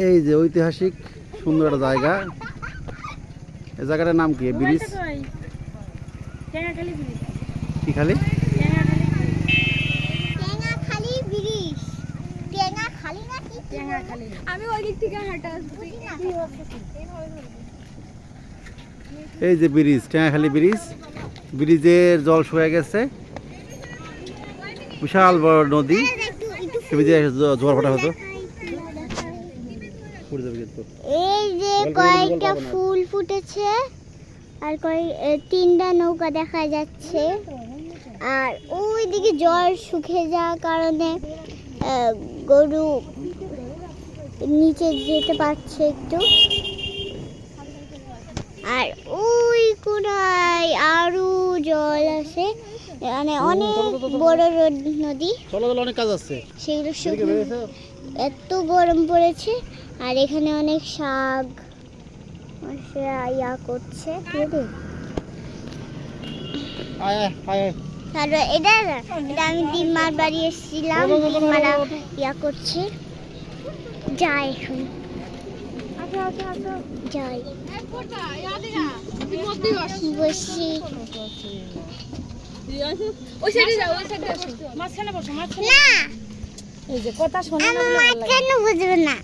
এই যে ঐতিহাসিক সুন্দর একটা জায়গা। এই জায়গাটার নাম কি? ব্রিজ কি খালি? এই যে ব্রিজ, টেঙ্গাখালী ব্রিজ। ব্রিজের জল শুকিয়ে গেছে, বিশাল বড় নদী। জোয়ার ভাটা হতো। এই যে কয়েকটা ফুল ফুটেছে আর তিনটা নৌকা দেখা যাচ্ছে। আর ওইদিকে জল শুকিয়ে যাওয়ার কারণে গরু নিচে যেতে পারছে একটু। আর ওই কোনায় আরো জল আছে, মানে অনেক বড় নদী। অনেক কাজ আছে সেগুলো এত গরম পড়েছে। আর এখানে অনেক শাক ইয়া করছে। এটা আমি দিনমার বাড়ি এসেছিলাম, দিনমারা ইয়া করছে। যাই এখন যাই বসি। না এই যে কথা শোনা, কেন বুঝবে না?